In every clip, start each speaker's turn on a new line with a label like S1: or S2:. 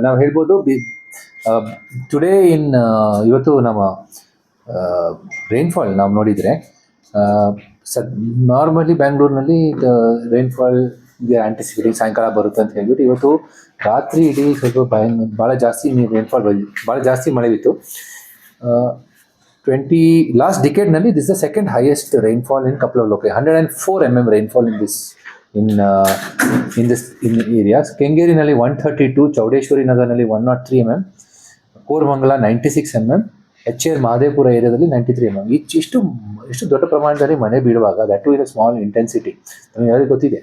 S1: ನಾವು ಹೇಳ್ಬೋದು ಟುಡೇ ಇವತ್ತು ನಮ್ಮ ರೈನ್ಫಾಲ್ ನಾವು ನೋಡಿದರೆ ನಾರ್ಮಲಿ ಬ್ಯಾಂಗ್ಳೂರಿನಲ್ಲಿ ರೈನ್ಫಾಲ್ ಆಂಟಿಸಿಪೇಟಿಂಗ್ ಸಾಯಂಕಾಲ ಬರುತ್ತೆ ಅಂತ ಹೇಳ್ಬಿಟ್ಟು ಇವತ್ತು ರಾತ್ರಿ ಇಡೀ ಸ್ವಲ್ಪ ಭಾಳ ಜಾಸ್ತಿ ರೈನ್ಫಾಲ್ ಭಾಳ ಜಾಸ್ತಿ ಮಳೆ ಬಿತ್ತು. ಲಾಸ್ಟ್ ಡಿಕೇಡ್ನಲ್ಲಿ this the second highest rainfall in couple of location. 104 mm rainfall in areas. ಕೆಂಗೇರಿನಲ್ಲಿ 132, ಚೌಡೇಶ್ವರಿ ನಗರ್ನಲ್ಲಿ 103 mm, Koramangala 96 mm, HR Mahadevapura ಏರಿಯಾದಲ್ಲಿ 93 mm. ಇಷ್ಟು ದೊಡ್ಡ ಪ್ರಮಾಣದಲ್ಲಿ ಮನೆ ಬೀಳುವಾಗ that too in a small intensity. ನಮಗೆ ಯಾರಿಗೆ ಗೊತ್ತಿದೆ,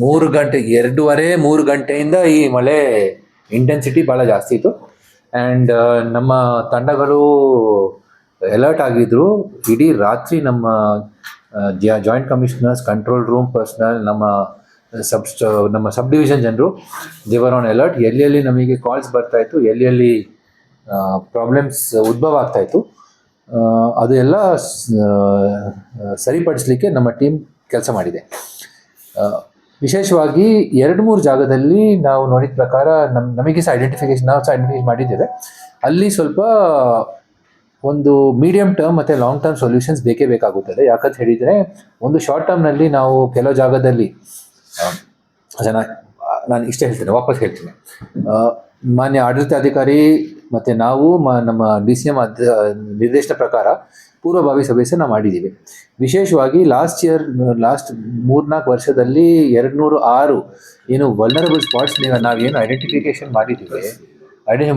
S1: 3 ಗಂಟೆಯಿಂದ ಈ ಮಳೆ ಇಂಟೆನ್ಸಿಟಿ ಭಾಳ ಜಾಸ್ತಿ ಇತ್ತು. ಆ್ಯಂಡ್ ನಮ್ಮ ತಂಡಗಳು ಅಲರ್ಟ್ ಆಗಿದ್ರು. ಇಡೀ ರಾತ್ರಿ ನಮ್ಮ joint commissioners, control room personal, ನಮ್ಮ ಸಬ್ ಡಿವಿಷನ್ ಜನರು ದೇವರ್ ಆನ್ ಅಲರ್ಟ್. ಎಲ್ಲಿ ನಮಗೆ ಕಾಲ್ಸ್ ಬರ್ತಾಯಿತ್ತು, ಎಲ್ಲಿ ಪ್ರಾಬ್ಲಮ್ಸ್ ಉದ್ಭವ ಆಗ್ತಾಯಿತ್ತು, ಅದು ಎಲ್ಲ ಸರಿಪಡಿಸಲಿಕ್ಕೆ ನಮ್ಮ ಟೀಮ್ ಕೆಲಸ ಮಾಡಿದೆ. ವಿಶೇಷವಾಗಿ 2-3 ಜಾಗದಲ್ಲಿ ನಾವು ನೋಡಿದ ಪ್ರಕಾರ ನಮಗೆ ಸಹ ಐಡೆಂಟಿಫೈ ಮಾಡಿದ್ದೇವೆ. ಅಲ್ಲಿ ಸ್ವಲ್ಪ ಒಂದು ಮೀಡಿಯಮ್ ಟರ್ಮ್ ಮತ್ತು ಲಾಂಗ್ ಟರ್ಮ್ ಸೊಲ್ಯೂಷನ್ಸ್ ಬೇಕೇ ಬೇಕಾಗುತ್ತದೆ. ಯಾಕಂತ ಹೇಳಿದರೆ, ಒಂದು ಶಾರ್ಟ್ ಟರ್ಮ್ನಲ್ಲಿ ನಾವು ಕೆಲವು ಜಾಗದಲ್ಲಿ ನಾನು ಇಷ್ಟೇ ಹೇಳ್ತೇನೆ, ವಾಪಸ್ ಹೇಳ್ತೀನಿ. ಮಾನ್ಯ ಆಡಳಿತಾಧಿಕಾರಿ ಮತ್ತು ನಾವು ನಮ್ಮ DCM ನಿರ್ದೇಶನ ಪ್ರಕಾರ ಪೂರ್ವಭಾವಿ ಸಭೆ ಸಹ ನಾವು ಮಾಡಿದ್ದೀವಿ. ವಿಶೇಷವಾಗಿ ಲಾಸ್ಟ್ 3-4 ವರ್ಷದಲ್ಲಿ 206 ಏನು ವಲ್ನರಬಲ್ ಸ್ಪಾಟ್ಸ್ ನಾವೇನು ಐಡೆಂಟಿಫೈ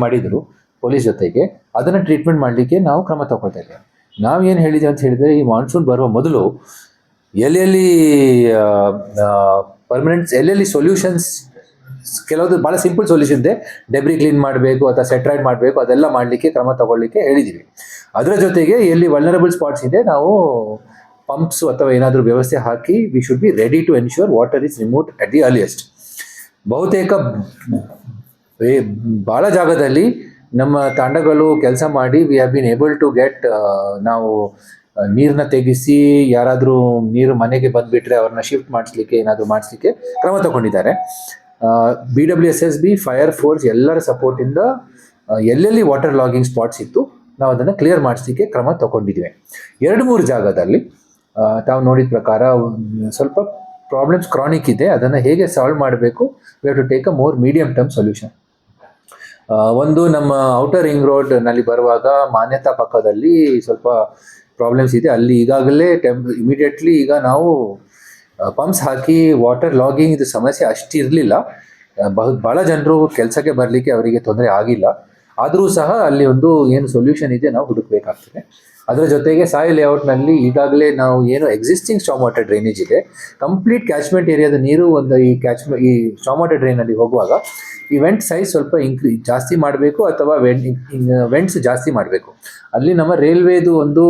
S1: ಮಾಡಿದ್ರು ಪೊಲೀಸ್ ಜೊತೆಗೆ, ಅದನ್ನು ಟ್ರೀಟ್ಮೆಂಟ್ ಮಾಡಲಿಕ್ಕೆ ನಾವು ಕ್ರಮ ತಗೊಳ್ತಾ ಇದ್ದೇವೆ. ನಾವೇನು ಹೇಳಿದ್ದೇವೆ ಅಂತ ಹೇಳಿದರೆ, ಈ ಮಾನ್ಸೂನ್ ಬರುವ ಮೊದಲು ಎಲ್ಲೆಲ್ಲಿ ಎಲ್ಲೆಲ್ಲಿ ಸೊಲ್ಯೂಷನ್ಸ್, ಕೆಲವೊಂದು ಭಾಳ ಸಿಂಪಲ್ ಸೊಲ್ಯೂಷನ್ ಇದೆ, ಡೆಬ್ರಿ ಕ್ಲೀನ್ ಮಾಡಬೇಕು ಅಥವಾ ಸೆಟ್ರೈಡ್ ಮಾಡಬೇಕು, ಅದೆಲ್ಲ ಮಾಡಲಿಕ್ಕೆ ಕ್ರಮ ತಗೊಳ್ಳಿಕ್ಕೆ ಹೇಳಿದ್ದೀವಿ. ಅದರ ಜೊತೆಗೆ ಎಲ್ಲಿ ವಲ್ನರಬಲ್ ಸ್ಪಾಟ್ಸ್ ಇದೆ, ನಾವು ಪಂಪ್ಸ್ ಅಥವಾ ಏನಾದರೂ ವ್ಯವಸ್ಥೆ ಹಾಕಿ we should be ready to ensure water is removed at the earliest. ಬಹುತೇಕ ಭಾಳ ಜಾಗದಲ್ಲಿ ನಮ್ಮ ತಂಡಗಳು ಕೆಲಸ ಮಾಡಿ we have been able to get, ನಾವು ನೀರನ್ನ ತೆಗೆಸಿ, ಯಾರಾದರೂ ನೀರು ಮನೆಗೆ ಬಂದುಬಿಟ್ರೆ ಅವ್ರನ್ನ ಶಿಫ್ಟ್ ಮಾಡಿಸ್ಲಿಕ್ಕೆ, ಏನಾದರೂ ಮಾಡಿಸ್ಲಿಕ್ಕೆ ಕ್ರಮ ತಗೊಂಡಿದ್ದಾರೆ. BWSSB, ಫೈರ್ ಫೋರ್ಸ್ ಎಲ್ಲರ ಸಪೋರ್ಟಿಂದ ಎಲ್ಲೆಲ್ಲಿ ವಾಟರ್ ಲಾಗಿಂಗ್ ಸ್ಪಾಟ್ಸ್ ಇತ್ತು ನಾವು ಅದನ್ನು ಕ್ಲಿಯರ್ ಮಾಡಿಸ್ಲಿಕ್ಕೆ ಕ್ರಮ ತಗೊಂಡಿದ್ದೀವಿ. 2-3 ಜಾಗದಲ್ಲಿ ತಾವು ನೋಡಿದ ಪ್ರಕಾರ ಸ್ವಲ್ಪ ಪ್ರಾಬ್ಲಮ್ಸ್ ಕ್ರಾನಿಕ್ ಇದೆ. ಅದನ್ನು ಹೇಗೆ ಸಾಲ್ವ್ ಮಾಡಬೇಕು, we have to take a more medium term solution. ಒಂದು ನಮ್ಮ ಔಟರ್ ರಿಂಗ್ ರೋಡ್ನಲ್ಲಿ ಬರುವಾಗ ಮಾನ್ಯತಾ ಪಕ್ಕದಲ್ಲಿ ಸ್ವಲ್ಪ ಪ್ರಾಬ್ಲಮ್ಸ್ ಇದೆ. ಅಲ್ಲಿ ಈಗಾಗಲೇ ಇಮಿಡಿಯೇಟ್ಲಿ ಈಗ ನಾವು ಪಂಪ್ಸ್ ಹಾಕಿ ವಾಟರ್ ಲಾಗಿಂಗ್ ಇದು ಸಮಸ್ಯೆ ಅಷ್ಟಿರಲಿಲ್ಲ. ಭಾಳ ಜನರು ಕೆಲಸಕ್ಕೆ ಬರಲಿಕ್ಕೆ ಅವರಿಗೆ ತೊಂದರೆ ಆಗಿಲ್ಲ. ಆದರೂ ಸಹ ಅಲ್ಲಿ ಒಂದು ಏನು ಸೊಲ್ಯೂಷನ್ ಇದೆ ನಾವು ಹುಡುಕಬೇಕಾಗ್ತದೆ. ಅದರ ಜೊತೆಗೆ ಸಾಯಿ ಲೇಔಟ್ನಲ್ಲಿ ಈಗಾಗಲೇ ನಾವು ಏನು ಎಕ್ಸಿಸ್ಟಿಂಗ್ ಸ್ಟಾಮ್ ವಾಟರ್ ಡ್ರೈನೇಜ್ ಇದೆ, ಕಂಪ್ಲೀಟ್ ಕ್ಯಾಚ್ಮೆಂಟ್ ಏರಿಯಾದ ನೀರು ಒಂದು ಈ ಸ್ಟಾಮ್ ವಾಟರ್ ಡ್ರೈನಲ್ಲಿ ಹೋಗುವಾಗ ಈ ವೆಂಟ್ ಸೈಜ್ ಸ್ವಲ್ಪ ಜಾಸ್ತಿ ಮಾಡಬೇಕು ಅಥವಾ ವೆಂಟ್ಸ್ ಜಾಸ್ತಿ ಮಾಡಬೇಕು. ಅಲ್ಲಿ ನಮ್ಮ ರೈಲ್ವೇದು ಒಂದು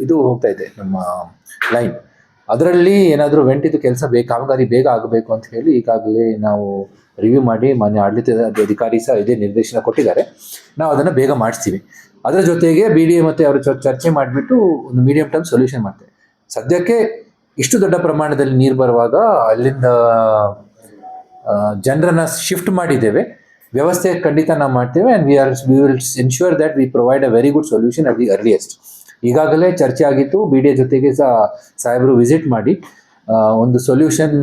S1: ಇದು ಹೋಗ್ತಾ ಇದೆ, ನಮ್ಮ ಲೈನ್, ಅದರಲ್ಲಿ ಏನಾದರೂ ವೆಂಟಿದು ಕೆಲಸ ಕಾಮಗಾರಿ ಬೇಗ ಆಗಬೇಕು ಅಂತ ಹೇಳಿ ಈಗಾಗಲೇ ನಾವು ರಿವ್ಯೂ ಮಾಡಿ ಮಾನ್ಯ ಆಡಳಿತದ ಅಧಿಕಾರಿ ಸಹ ಇದೇ ನಿರ್ದೇಶನ ಕೊಟ್ಟಿದ್ದಾರೆ. ನಾವು ಅದನ್ನು ಬೇಗ ಮಾಡಿಸ್ತೀವಿ. ಅದರ ಜೊತೆಗೆ BDA ಮತ್ತು ಅವರು ಚರ್ಚೆ ಮಾಡಿಬಿಟ್ಟು ಒಂದು ಮೀಡಿಯಂ ಟರ್ಮ್ ಸೊಲ್ಯೂಷನ್ ಮಾಡ್ತೇವೆ. ಸದ್ಯಕ್ಕೆ ಇಷ್ಟು ದೊಡ್ಡ ಪ್ರಮಾಣದಲ್ಲಿ ನೀರು ಬರುವಾಗ ಅಲ್ಲಿಂದ ಜನರನ್ನು ಶಿಫ್ಟ್ ಮಾಡಿದ್ದೇವೆ. ವ್ಯವಸ್ಥೆ ಖಂಡಿತ ನಾವು ಮಾಡ್ತೇವೆ. And we will ensure that we provide a very good solution at the earliest. ಈಗಾಗಲೇ ಚರ್ಚೆ ಆಗಿತ್ತು. BDA ಜೊತೆಗೆ ಸಹ ಸಾಹೇಬರು ವಿಸಿಟ್ ಮಾಡಿ ಒಂದು ಸೊಲ್ಯೂಷನ್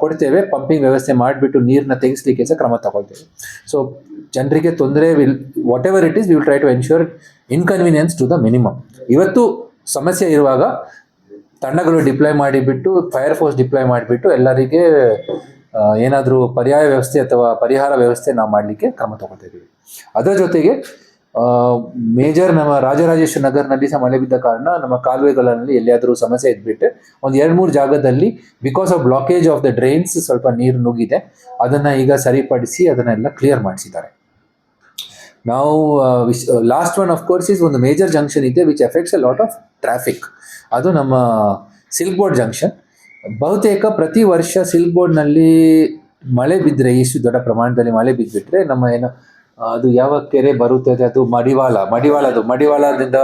S1: ಕೊಡ್ತೇವೆ. ಪಂಪಿಂಗ್ ವ್ಯವಸ್ಥೆ ಮಾಡಿಬಿಟ್ಟು ನೀರನ್ನ ತೆಗೆಸಲಿಕ್ಕೆ ಸಹ ಕ್ರಮ ತಗೊಳ್ತೇವೆ. ಸೊ ಜನರಿಗೆ ತೊಂದರೆ whatever it is, we will try to ensure inconvenience to the minimum. ಇವತ್ತು ಸಮಸ್ಯೆ ಇರುವಾಗ ತಂಡಗಳು ಡಿಪ್ಲಾಯ್ ಮಾಡಿಬಿಟ್ಟು, ಫೈರ್ ಫೋರ್ಸ್ ಡಿಪ್ಲಾಯ್ ಮಾಡಿಬಿಟ್ಟು ಎಲ್ಲರಿಗೆ ಏನಾದರೂ ಪರ್ಯಾಯ ವ್ಯವಸ್ಥೆ ಅಥವಾ ಪರಿಹಾರ ವ್ಯವಸ್ಥೆ ನಾವು ಮಾಡಲಿಕ್ಕೆ ಕ್ರಮ ತಗೊಳ್ತಾ ಇದ್ದೀವಿ. ಅದರ ಜೊತೆಗೆ ಮೇಜರ್ ನಮ್ಮ ರಾಜರಾಜೇಶ್ವರ ನಗರ್ನಲ್ಲಿ ಸಹ ಮಳೆ ಬಿದ್ದ ಕಾರಣ ನಮ್ಮ ಕಾಲುವೆಗಳಲ್ಲಿ ಎಲ್ಲಿಯಾದರೂ ಸಮಸ್ಯೆ ಇದ್ಬಿಟ್ಟು ಒಂದು 2-3 ಜಾಗದಲ್ಲಿ because of blockage of the drains ಸ್ವಲ್ಪ ನೀರು ನುಗ್ಗಿದೆ. ಅದನ್ನು ಈಗ ಸರಿಪಡಿಸಿ ಅದನ್ನೆಲ್ಲ ಕ್ಲಿಯರ್ ಮಾಡಿಸಿದ್ದಾರೆ. ನಾವು last one of course is ಒಂದು ಮೇಜರ್ ಜಂಕ್ಷನ್ ಇದೆ which effects a lot of traffic. ಅದು ನಮ್ಮ ಸಿಲ್ಕ್ ಬೋರ್ಡ್ ಜಂಕ್ಷನ್. ಬಹುತೇಕ ಪ್ರತಿ ವರ್ಷ ಸಿಲ್ಕ್ ಬೋರ್ಡ್ನಲ್ಲಿ ಮಳೆ ಬಿದ್ದರೆ, ಇಷ್ಟು ದೊಡ್ಡ ಪ್ರಮಾಣದಲ್ಲಿ ಮಳೆ ಬಿದ್ದುಬಿಟ್ರೆ ನಮ್ಮ ಏನು ಅದು ಯಾವ ಕೆರೆ ಬರುತ್ತದೆ, ಅದು ಮಡಿವಾಳದಿಂದ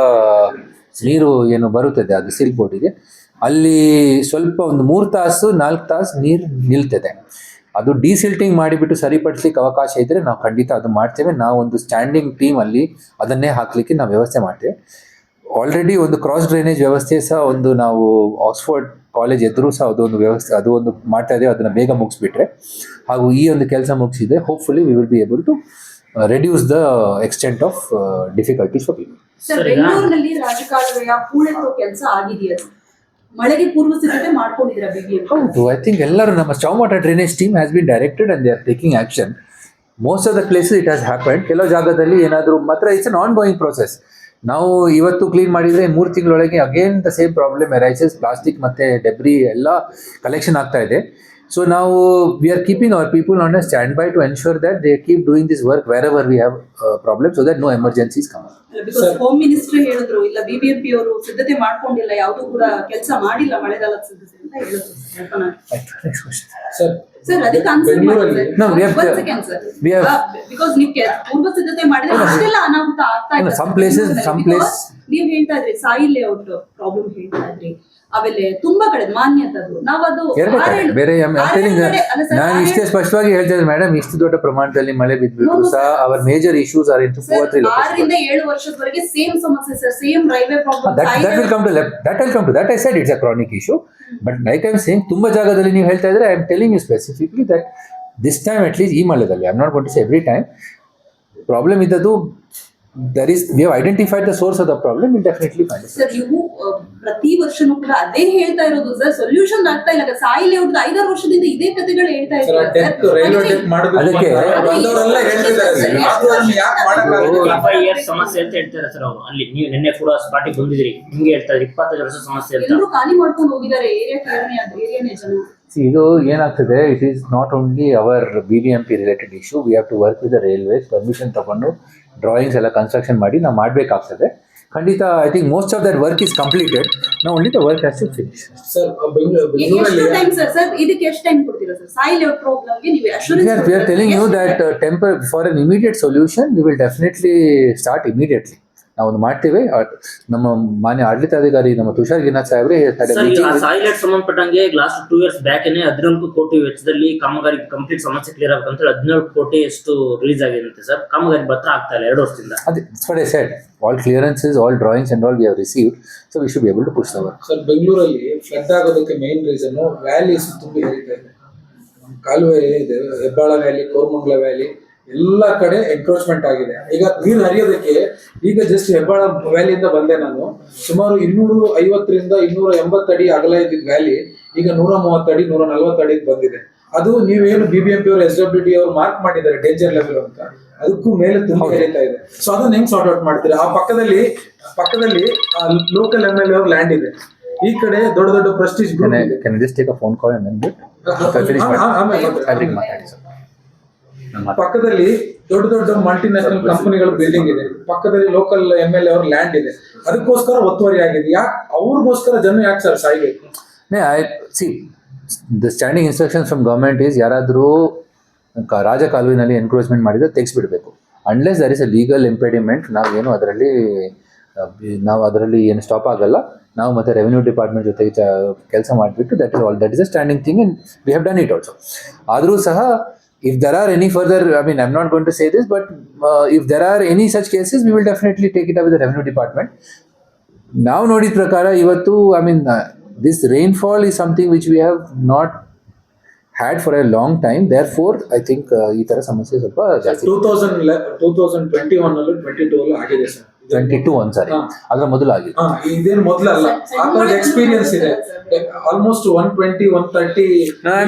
S1: ನೀರು ಏನು ಬರುತ್ತದೆ ಅದು ಸಿಲ್ಕ್ ಬೋರ್ಡಿಗೆ, ಅಲ್ಲಿ ಸ್ವಲ್ಪ ಒಂದು 3 ತಾಸು 4 ತಾಸು ನೀರು ನಿಲ್ತದೆ. ಅದು ಡಿಸಿಲ್ಟಿಂಗ್ ಮಾಡಿಬಿಟ್ಟು ಸರಿಪಡಿಸ್ಲಿಕ್ಕೆ ಅವಕಾಶ ಇದ್ದರೆ ನಾವು ಖಂಡಿತ ಅದು ಮಾಡ್ತೇವೆ. ನಾವು ಒಂದು ಸ್ಟ್ಯಾಂಡಿಂಗ್ ಟೀಮ್ ಅಲ್ಲಿ ಅದನ್ನೇ ಹಾಕಲಿಕ್ಕೆ ನಾವು ವ್ಯವಸ್ಥೆ ಮಾಡ್ತೇವೆ. ಆಲ್ರೆಡಿ ಒಂದು ಕ್ರಾಸ್ ಡ್ರೈನೇಜ್ ವ್ಯವಸ್ಥೆ ಸಹ ಒಂದು ನಾವು ಆಕ್ಸ್ಫರ್ಡ್ ಕಾಲೇಜ್ ಎದುರು ಸಹ ಅದೊಂದು ವ್ಯವಸ್ಥೆ ಅದು ಒಂದು ಮಾಡ್ತಾ ಇದ್ದೇವೆ. ಅದನ್ನು ಬೇಗ ಮುಗಿಸ್ಬಿಟ್ರೆ ಹಾಗೂ ಈ ಒಂದು ಕೆಲಸ ಮುಗಿಸಿದ್ರೆ hopefully we will be able to reduce the extent of difficulties for people.
S2: Sir, ಬೆಂಗಳೂರಿನಲ್ಲಿ ರಾಜಕಾಲುವೆಯ ಹೂಳೆತ್ತೋ ಕೆಲಸ ಆಗಿದೆಯಾ? ಮಳೆಗೆ ಪೂರ್ವ ಸಿದ್ಧತೆ ಮಾಡ್ಕೊಂಡಿದ್ದೀರಾ ಬಿಬಿಎಂಪಿ?
S1: ಹೌದು, ಐ ಥಿಂಕ್ ಎಲ್ಲರೂ ನಮ್ಮ storm water drainage team has been directed and they are taking action. Most of the places it has happened. ಕೆಲವು ಜಾಗದಲ್ಲಿ ಏನಾದರೂ ಮಾತ್ರ it's an ongoing process. ನಾವು ಇವತ್ತು ಕ್ಲೀನ್ ಮಾಡಿದರೆ 3 ತಿಂಗಳೊಳಗೆ again the same problem arises. Plastic ಮತ್ತು debris ಎಲ್ಲ ಕಲೆಕ್ಷನ್ ಆಗ್ತಾ ಇದೆ. ಸೊ ನಾವು we are keeping our people on a standby to ensure that they keep doing this work wear ever we have problem so that no emergencies come.
S2: Because home minister ಹೇಳಿದ್ರು, ಇಲ್ಲ BBMP ಅವರು ಸಿದ್ಧತೆ ಮಾಡ್ಕೊಂಡಿಲ್ಲ, ಯಾವುದು ಕೂಡ ಕೆಲಸ ಮಾಡಿಲ್ಲ ಮಳೆಗಾಲದ ಸಿದ್ಧತೆ ಅಂತ ಹೇಳಿದ್ರು. ಸರ್, ಅದಕ್ಕೆ ಆನ್ಸರ್ ಮಾಡಿ.
S1: No, we have
S2: ಬಿಕಾಸ್ ನೀವು ಪೂರ್ವ ಸಿದ್ಧತೆ ಮಾಡಿದ್ರೆ ಅಷ್ಟೆಲ್ಲ ಅನಾಹುತ ಆಗ್ತಾ ಇಲ್ಲ.
S1: some places
S2: ನೀವು ಹೇಳ್ತಾ ಇದ್ರಿ ಸಾಯಿಲ್ ಲೇಔಟ್ ಪ್ರಾಬ್ಲಮ್ ಹೇಳ್ತಾ ಇದ್ರಿ, ಆಮೇಲೆ ತುಂಬಾ ಕಡೆ ಮಾನ್ಯತದು ನಾವದು
S1: ಬೇರೆ ನಾನು ಇಷ್ಟೇ ಸ್ಪಷ್ಟವಾಗಿ ಹೇಳ್ತಾ ಇದ್ದೆ ಮೇಡಮ್, ಇಷ್ಟು ದೊಡ್ಡ ಪ್ರಮಾಣದಲ್ಲಿ ಮಳೆ ಬಿದ್ಬಿಟ್ಟು ಸಹ our major issues are in 2 or 3
S2: 6 ರಿಂದ 7 ವರ್ಷದವರೆಗೆ ಸೇಮ್ ಸಮಸ್ಯೆ sir, same railway problem.
S1: that will come to that I said it's a chronic issue, but like I'm saying ತುಂಬಾ ಜಾಗದಲ್ಲಿ ನೀವು ಹೇಳ್ತಾ ಇದ್ರೆ I am telling you specifically that this time at least ಈ ಮಳೆದಲ್ಲಿ I am not going to say every time problem ಇದ್ದದ್ದು we have identified the source of the problem, we'll definitely find it.
S2: Sir, ನೀವು ಪ್ರತಿ ವರ್ಷನೂ ಕೂಡ ಅದೇ ಹೇಳ್ತಾ ಇರೋದು sir, solution ಆಗ್ತಾ ಇಲ್ಲ. ಸಾಯಿಲ್ ಲೇಔಟ್ 5 ವರ್ಷದಿಂದ ಇದೇ ಕಥೆಗಳು ಹೇಳ್ತಾ ಇದ್ದಾರೆ.
S3: ಸಮಸ್ಯೆ ಅಂತ ಹೇಳ್ತಾರೆ ಸರ್ ಅವರು. ಅಲ್ಲಿ ನೀವು ನಿನ್ನೆ ಕೂಡ ಸ್ಪಾಟಿಗೆ ಬಂದಿದ್ರಿ, ನಿಮ್ಗೆ ಹೇಳ್ತಾರೆ 25 ವರ್ಷ ಸಮಸ್ಯೆ ಅಂತ.
S2: ಎಲ್ಲರೂ ಖಾಲಿ ಮಾಡ್ಕೊಂಡು ಹೋಗಿದ್ದಾರೆ ಏರಿಯಾನೇ ಜನ.
S1: ಇದು ಏನಾಗ್ತದೆ, it is not only our BBMP related issue. We have to work with the railways, permission ತಗೊಂಡು ಡ್ರಾಯಿಂಗ್ಸ್ ಎಲ್ಲ ಕನ್ಸ್ಟ್ರಕ್ಷನ್ ಮಾಡಿ ನಾವು ಮಾಡಬೇಕಾಗ್ತದೆ. ಖಂಡಿತ I think most of that work is completed. ನಾವು only the work has to finish.
S2: ಇದಕ್ಕೆ ಎಷ್ಟು time ಕೊಡ್ತೀರಾ ಸರ್? ಸಾಯಿಲ್ ಲೇಔಟ್ ಪ್ರಾಬ್ಲಮ್ಗೆ ನೀವು assurance
S1: we are telling you that for an immediate solution we will definitely start immediately. ನಾವು ಒಂದು ಮಾಡ್ತೇವೆ. ನಮ್ಮ ಮಾನ್ಯ ಆಡಳಿತಾಧಿಕಾರಿ ನಮ್ಮ ತುಷಾರ್ ಗಿನಾಥ್ ಸಾಹೇಬ್ರೆ
S3: ಸಾಯಿಲ್ ಸಂಬಂಧಪಟ್ಟಂಗೆ ಲಾಸ್ಟ್ 2 years ಬ್ಯಾಕ್ 14 ಕೋಟಿ ವೆಚ್ಚದಲ್ಲಿ ಕಾಮಗಾರಿ ಕಂಪ್ಲೀಟ್ ಸಮಸ್ಯೆ ಕ್ಲಿಯರ್ ಆಗಬೇಕಂತ 14 ಕೋಟಿ ಎಷ್ಟು ರಿಲೀಸ್ ಆಗಿದೆ ಸರ್. ಕಾಮಗಾರಿ ಪತ್ರ ಆಗ್ತಾ ಇಲ್ಲ 2 ವರ್ಷದಿಂದ.
S1: That's what I said. All clearances, all drawings and all we have received, so we should be able to push the work.
S4: Sir, ಬೆಂಗಳೂರಲ್ಲಿ ಫ್ಲಡ್ ಆಗೋದಕ್ಕೆ ಮೇನ್ ರೀಸನ್ ವ್ಯಾಲೀಸ್ ತುಂಬಿ ಹರಿತಾ ಇದೆ. ಕಾಲುವೆ ಇದೆ, ಹೆಬ್ಬಾಳ ವ್ಯಾಲಿ, ಕೋರಮಂಗಲ ವ್ಯಾಲಿ ಎಲ್ಲ ಕಡೆ ಎನ್ಕ್ರೋಚ್ಮೆಂಟ್ ಆಗಿದೆ. ಈಗ ನೀರು ಹರಿಯೋದಕ್ಕೆ ಈಗ ಜಸ್ಟ್ ಹೆಬ್ಬಾಳ ವ್ಯಾಲಿಯಿಂದ ಬಂದೆ ನಾನು. ಸುಮಾರು 250 ರಿಂದ 280 ಅಡಿ ಅಗಲ ಇದ್ದಿದ್ದ ವ್ಯಾಲಿ ಈಗ 130 ಅಡಿ 140 ಅಡಿಗೆ ಬಂದಿದೆ. ಅದು ನೀವೇನು ಬಿಬಿಎಂಪಿ ಅವರು SWD ಅವರು ಮಾರ್ಕ್ ಮಾಡಿದ್ದಾರೆ ಡೇಂಜರ್ ಲೆವೆಲ್ ಅಂತ, ಅದಕ್ಕೂ ಮೇಲೆ ತುಂಬಾ ಹರಿತಾ ಇದೆ. ಸೊ ಅದನ್ನ ಹೆಂಗ್ ಸಾರ್ಟ್ ಔಟ್ ಮಾಡ್ತೀರಾ? ಆ ಪಕ್ಕದಲ್ಲಿ ಲೋಕಲ್ MLA ಅವ್ರ ಲ್ಯಾಂಡ್ ಇದೆ, ಈ ಕಡೆ ದೊಡ್ಡ ದೊಡ್ಡ ಪ್ರೆಸ್ಟೀಜ್ ಗ್ರೂಪ್ ಇದೆ.
S1: Can I just take a phone call and then
S4: ಪಕ್ಕದಲ್ಲಿ ದೊಡ್ಡ ದೊಡ್ಡ ಮಲ್ಟಿನ್ಯಾಷನಲ್ ಕಂಪನಿಗಳ ಬಿಲ್ಡಿಂಗ್ ಇದೆ, ಪಕ್ಕದಲ್ಲಿ ಲೋಕಲ್ MLA ಅವ್ರ ಲ್ಯಾಂಡ್ ಇದೆ. ಅದಕ್ಕೋಸ್ಕರ ಒತ್ತುವರಿ ಆಗಿದೆ. ಯಾಕೆ ಅವ್ರಿಗೋಸ್ಕರ ಜನ ಯಾಕೆ ಸರ್ ಸಾಯ್ಬೇಕು?
S1: The standing instructions from government is ಯಾರಾದರೂ ರಾಜ ಕಾಲುವಿನಲ್ಲಿ ಎನ್ಕ್ರೋಚ್ಮೆಂಟ್ ಮಾಡಿದ್ರೆ ತೆಗೆಸ್ಬಿಡ್ಬೇಕು. Unless there is a legal impediment ನಾವು ಅದರಲ್ಲಿ ಏನು ಸ್ಟಾಪ್ ಆಗಲ್ಲ. ನಾವು ಮತ್ತೆ ರೆವಿನ್ಯೂ ಡಿಪಾರ್ಟ್ಮೆಂಟ್ ಜೊತೆಗೆ ಕೆಲಸ ಮಾಡಿಬಿಟ್ಟು that is a standing thing and we have done it also. ಆದರೂ ಸಹ if there are any further, I'm not going to say this, but if there are any such cases, we will definitely take it up with the revenue department. ನಾವು ನೋಡಿದ ಪ್ರಕಾರ ಇವತ್ತು this rainfall is something which we have not had for a long time. Therefore, I think ಈ ತರ ಸಮಸ್ಯೆ ಸ್ವಲ್ಪ ಜಾಸ್ತಿ.
S4: 2021 ಅಲ್ಲೂ 22 ಅಲ್ಲೂ ಆಗಿದೆ ಸರ್.
S1: 22 ಒಂದ್ಸಾರಿ ಅದರ ಮೊದಲು ಆಗಿದೆ.
S4: ಇದೇನು ಮೊದಲಲ್ಲ, ಎಕ್ಸ್ಪೀರಿಯನ್ಸ್ ಇದೆ. ಆಲ್ಮೋಸ್ಟ್ 120 130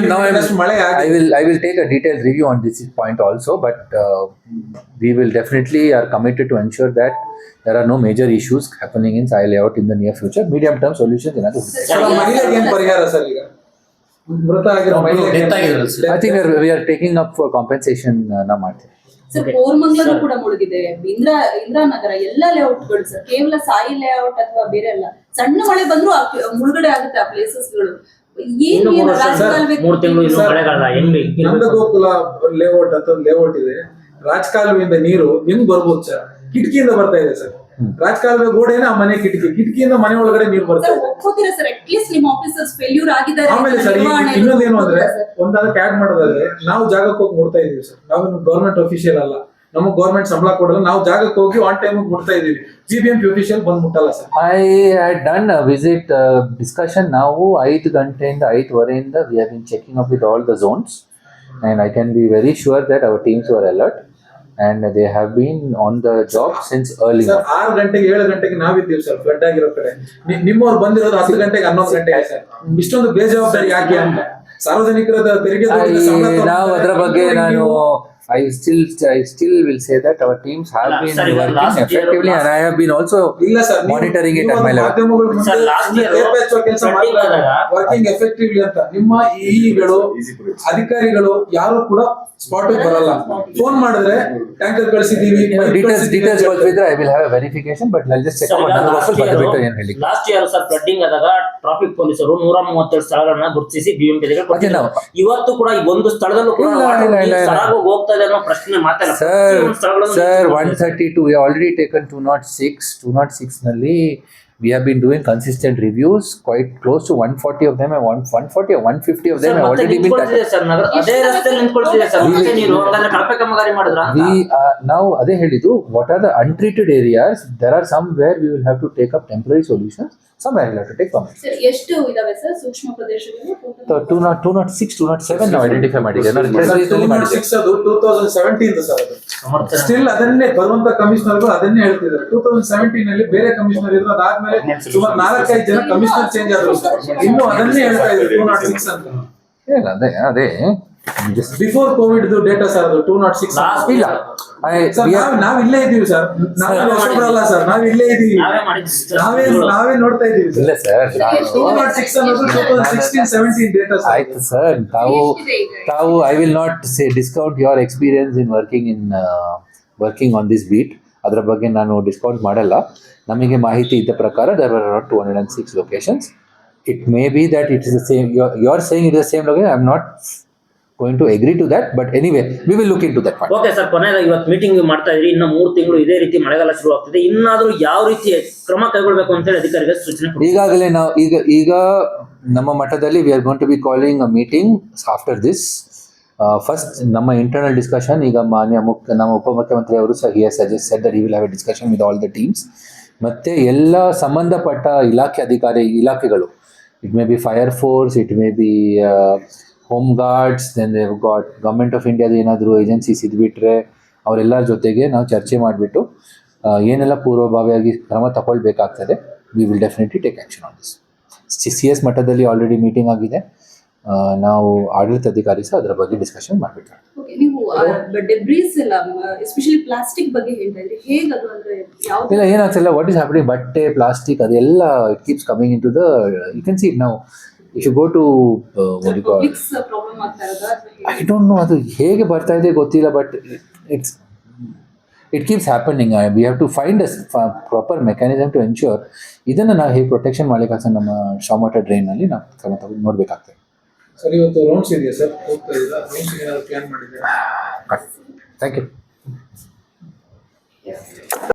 S4: ಮಳೆ ಆಗಿದೆ.
S1: I will take a detailed review on this point also, but we will definitely are committed to ensure that there are no major issues happening in soil layout in the near future. Medium term solutions ಏನಾದ್ರು
S4: ಮಹಿಳೆಗೆ ಏನು ಪರಿಹಾರ sir? ಈಗ ಮೃತ ಆಗಿರೋ ಮಹಿಳೆಗೆ
S1: I think we are taking up for compensation ನಾ ಮಾಡ್ತೀವಿ
S2: ಸರ್. ಕೋರಮಂಗಲ ಕೂಡ ಮುಳುಗಿದೆ, ಇಂದ್ರಾನಗರ ಎಲ್ಲ ಲೇಔಟ್ಗಳು ಸರ್. ಕೇವಲ ಸಾಯಿಲ್ ಲೇಔಟ್ ಅಥವಾ ಬೇರೆ ಅಲ್ಲ, ಸಣ್ಣ ಮಳೆ ಬಂದ್ರು ಮುಳುಗಡೆ ಆಗುತ್ತೆ ಆ ಪ್ಲೇಸಸ್ಗಳು.
S4: ನಂದಗೋಕುಲ ಲೇಔಟ್ ಅಂತ ಲೇಔಟ್ ಇದೆ. ರಾಜಕಾಲುವೆಯಿಂದ ನೀರು ಹೆಂಗ್ ಬರ್ಬೋದು ಸರ್? ಕಿಟಕಿಯಿಂದ ಬರ್ತಾ ಇದೆ ಸರ್. ರಾಜಕಾಲುವೆ ಗೋಡೆನೇ ಆ ಮನೆ ಕಿಟಕಿಯಿಂದ ಮನೆ ಒಳಗಡೆ ನೀರು ಬರ್ತಾ
S2: ಸರ್
S4: ಇದೆ.
S2: ಒಪ್ಕೋತೀರಾ ಸರ್ ಅಟ್ಲೀಸ್ಟ್ ನಿಮ್ಮ ಆಫೀಸರ್ಸ್ ಫೇಲ್ಯೂರ್ ಆಗಿದ್ದಾರೆ
S4: ಆಮೇಲೆ ಸರ್ ಇನ್ನೊಂದೇನು ಅಂದ್ರೆ ಒಂದಕ್ಕೆ ಆಡ್ ಮಾಡೋದಾದ್ರೆ ನಾವು ಜಾಗಕ್ಕೆ ಹೋಗಿ ಮುಡ್ತಾ ಇದೀವಿ ಸರ್. ನಾವೇನು ಗೌರ್ಮೆಂಟ್ ಅಫಿಷಿಯಲ್ ಅಲ್ಲ, ನಮಗೆ ಗೌರ್ಮೆಂಟ್ ಸಂಬಳ ಕೊಡಲ್ಲ, ನಾವು ಜಾಗಕ್ಕೆ ಹೋಗಿ ಆನ್ ಟೈಮ್ ಮುಟ್ತಾ ಇದೀವಿ. GBMP ಅಫಿಷಿಯಲ್ ಬಂದ್ ಮುಟ್ಟಲ್ಲ sir.
S1: I had done a visit discussion ನಾವು 5 ಗಂಟೆಯಿಂದ 5:15 we have been checking up with all the zones and I can be very sure that our teams were alert and they have been on the job since early
S4: sir
S1: morning.
S4: 6 ಗಂಟೆಗೆ 7 ಗಂಟೆಗೆ ನಾವಿದ್ದೀವಿ sir flood ಆಗಿರೋ ಕಡೆ. ನಿಮ್ಮವ್ರು ಬಂದಿರೋದು 10 ಗಂಟೆಗೆ 11 ಗಂಟೆಗೆ sir. ಇಷ್ಟೊಂದು ಬೇಜವಾಬ್ದಾರಿ ಯಾಕೆ ಅಂತ ಸಾರ್ವಜನಿಕರ ತೆರಿಗೆ
S1: ನಾವು ಅದರ ಬಗ್ಗೆ ನಾನು I still will say that our teams have been
S3: Sir, even
S1: working
S3: last year-
S1: effectively and I have been also
S4: ಇಲ್ಲ sir
S1: monitoring it at my level.
S3: Sir, last year
S4: ಕೆಲಸ
S3: flooding ಆದಾಗ
S4: ವರ್ಕಿಂಗ್ ಎಫೆಕ್ಟಿವ್ಲಿ ಅಂತ ನಿಮ್ಮ ಇಗಳು ಅಧಿಕಾರಿಗಳು ಯಾರು ಕೂಡ spot ಬರಲ್ಲ. Phone ಮಾಡಿದ್ರೆ ಟ್ಯಾಂಕರ್ ಕಳಿಸಿದೀವಿ,
S1: Details ಗೊತ್ತಿದ್ರೆ I will have a verification but I'll just check out ನನ್ನ ವರ್ಷ ಬಿಟ್ಟು ಏನು ಹೇಳಿ.
S3: ಲಾಸ್ಟ್ ಇಯರ್ ಸರ್ ಫ್ಲಡ್ಡಿಂಗ್ ಆದಾಗ ಟ್ರಾಫಿಕ್ ಪೊಲೀಸರು 137 ಸ್ಥಳಗಳನ್ನ ಗುರುತಿಸಿ BMP ಗೆ ಕೊಟ್ಟಿದ್ದಾರೆ. ಇವತ್ತು ಕೂಡ ಈ ಒಂದು ಸ್ಥಳದಲ್ಲೂ ಕೂಡ
S1: ಇಲ್ಲ.
S3: ಸರಾಗೋಗಿ ಹೋಗ್ತಾ ಇದೆ ಅನ್ನೋ ಪ್ರಶ್ನೆ ಮಾತಾಡ
S1: Sir, 132 we have already taken 206 ನಲ್ಲಿ we have been doing consistent reviews quite close to 140 of them and 140 or 150 of them have already been tackled.
S3: Sir ಅದೇ ರಸ್ತೆ ನಿಂತ್ಕೊಳ್ತಿದೆ ಸರ್. ಮತ್ತೆ ನೀವು ಹಂಗಾದ್ರೆ ಕಳಪೆ ಕಾಮಗಾರಿ ಮಾಡಿದ್ರ
S1: We now ಅದೇ ಹೇಳಿದ್ದು what are the untreated areas, there are some where we will have to take up temporary solutions, some where we will have to take permanent.
S2: Sir ಎಷ್ಟು ಇದಾವೆ ಸರ್ ಸೂಕ್ಷ್ಮ ಪ್ರದೇಶಗಳು?
S1: So 206 207 ನಾವು ಐಡೆಂಟಿಫೈ ಮಾಡಿದ್ದೇವೆ ನಾನು press release ಅಲ್ಲಿ ಮಾಡಿದ್ದೆ.
S4: 206 ಅದು 2017 ಸರ್. ಅದು ಸ್ಟಿಲ್ ಅದನ್ನೇ ಬರುವಂತ ಕಮಿಷನರ್ಗಳು ಅದನ್ನೇ ಹೇಳ್ತಿದ್ದಾರೆ. 2017 ನಲ್ಲಿ ಬೇರೆ ಕಮಿಷನರ್ ಇದ್ರು, ಅದಾದ್ಮೇಲೆ ಸುಮಾರು 4-5 ಜನ ಕಮಿಷನರ್ ಚೇಂಜ್ ಆದ್ರು ಸರ್. ಇನ್ನು ಅದನ್ನೇ ಹೇಳ್ತಾ ಇದ್ದಾರೆ 206 ಅಂತ.
S1: ಇಲ್ಲ ಅದೇ
S4: ಬಿಫೋರ್ ಕೋವಿಡ್ ಡೇಟಾ ಸರ್ ಅದು 206
S1: ಇಲ್ಲ
S4: ಸರ್. ನಾವ್ ಇಲ್ಲೇ ಇದೀವಿ ಸರ್, ನಾವೇ ಹೊಸಬ್ರಲ್ಲ ಸರ್, ನಾವ್ ಇಲ್ಲೇ ಇದೀವಿ,
S3: ನಾವೇ ಮಾಡಿದ್ದು
S4: ನಾವೇ ನೋಡ್ತಾ ಇದೀವಿ
S1: ಇಲ್ಲ ಸರ್
S4: 206 ಅನ್ನೋದು 2016-17 ಡೇಟಾ ಸರ್.
S1: ಆಯ್ತು ಸರ್ ತಾವು I will not say discount your experience in working on this beat. ಅದರ ಬಗ್ಗೆ ನಾನು ಡಿಸ್ಕೌಂಟ್ ಮಾಡಲ್ಲ. ನಮಗೆ ಮಾಹಿತಿ ಇದ್ದ ಪ್ರಕಾರ there were around 206 locations. It may be that it is the same, you are saying it is the same location. I am not going to agree to that, but anyway we will look into that part.
S3: Okay sir, ಕೊನೆಯದಾಗಿ ಇವತ್ತು meeting ಮಾಡ್ತಾ ಇದ್ರಿ, ಇನ್ನು 3 ತಿಂಗಳು ಇದೇ ರೀತಿ ಮಳೆಗಾಲ ಶುರು ಆಗ್ತಿದೆ, ಇನ್ನಾದ್ರೂ ಯಾವ ರೀತಿ ಕ್ರಮ ಕೈಗೊಳ್ಬೇಕು ಅಂತ ಹೇಳಿ ಅಧಿಕಾರಿಗಳಿಗೆ ಸೂಚನೆ ಕೊಡಿ.
S1: ಈಗಾಗಲೇ ನಾವು ಈಗ ನಮ್ಮ ಮಟ್ಟದಲ್ಲಿ we are going to be calling a meeting after this. First ನಮ್ಮ ಇಂಟರ್ನಲ್ ಡಿಸ್ಕಷನ್ ಈಗ ನಮ್ಮ ಉಪಮುಖ್ಯಮಂತ್ರಿ ಅವರು ಸಹ he has suggested that he will have a discussion with all the teams. ಮತ್ತೆ ಎಲ್ಲ ಸಂಬಂಧಪಟ್ಟ ಇಲಾಖೆಗಳು, it may be fire force, it may be home guards, then they have got government of ಇಂಡಿಯಾದ ಏನಾದರೂ ಏಜೆನ್ಸೀಸ್ ಇದ್ಬಿಟ್ರೆ ಅವರೆಲ್ಲರ ಜೊತೆಗೆ ನಾವು ಚರ್ಚೆ ಮಾಡಿಬಿಟ್ಟು ಏನೆಲ್ಲ ಪೂರ್ವಭಾವಿಯಾಗಿ ಕ್ರಮ ತಗೊಳ್ಬೇಕಾಗ್ತದೆ, we will definitely take action on this. CS ಮಟ್ಟದಲ್ಲಿ ಆಲ್ರೆಡಿ ಮೀಟಿಂಗ್ ಆಗಿದೆ. ನಾವು ಆಡಳಿತಾಧಿಕಾರಿ ಸಹ ಅದರ ಬಗ್ಗೆ ಡಿಸ್ಕಷನ್ ಮಾಡಬೇಕು.
S2: ಓಕೆ, ನೀವು ಡೆಬ್ರೀಸ್ ಎಲ್ಲ ಎಸ್ಪೆಷಲಿ ಪ್ಲಾಸ್ಟಿಕ್ ಬಗ್ಗೆ ಹೇಳ್ತಾ ಇದ್ರಿ, ಹೇಗೆ ಅದು ಅಂದ್ರೆ ಯಾವ
S1: ಇಲ್ಲ ಏನಾಗ್ತಿಲ್ಲ, ವಾಟ್ ಈಸ್ ಹ್ಯಾಪನಿಂಗ್, ಬಟ್ಟೆ ಪ್ಲಾಸ್ಟಿಕ್ ಅದೆಲ್ಲ it keeps coming in to the, you can see it ನಾವು if you go to
S2: public's problem ಆಗ್ತಾ ಇರೋದಾ ಅಥವಾ ಹೇಗೆ?
S1: ಐ ಡೋಂಟ್ ನೋ ಅದು ಹೇಗೆ ಬರ್ತಾ ಇದೆ ಗೊತ್ತಿಲ್ಲ, but it keeps happening. We have to find a proper mechanism to ensure ಇದನ್ನು ನಾವು ಹೇಗೆ ಪ್ರೊಟೆಕ್ಷನ್ ಮಾಡಲಿಕ್ಕೆ ನಮ್ಮ ಶಾಮಟ ಡ್ರೈನಲ್ಲಿ ನಾವು ಕ್ರಮ ತಗೊಂಡು ನೋಡಬೇಕಾಗ್ತದೆ.
S4: ಸರ್ ಇವತ್ತು ರೌಂಡ್ಸ್ ಇದೆಯಾ ಸರ್? ಹೋಗ್ತಾ ಇದ್ದೀರಾ? ರೌಂಡ್ಸ್ ಏನಾದ್ರು ಪ್ಲಾನ್ ಮಾಡಿದ್ದೀರಾ?
S1: Thank you.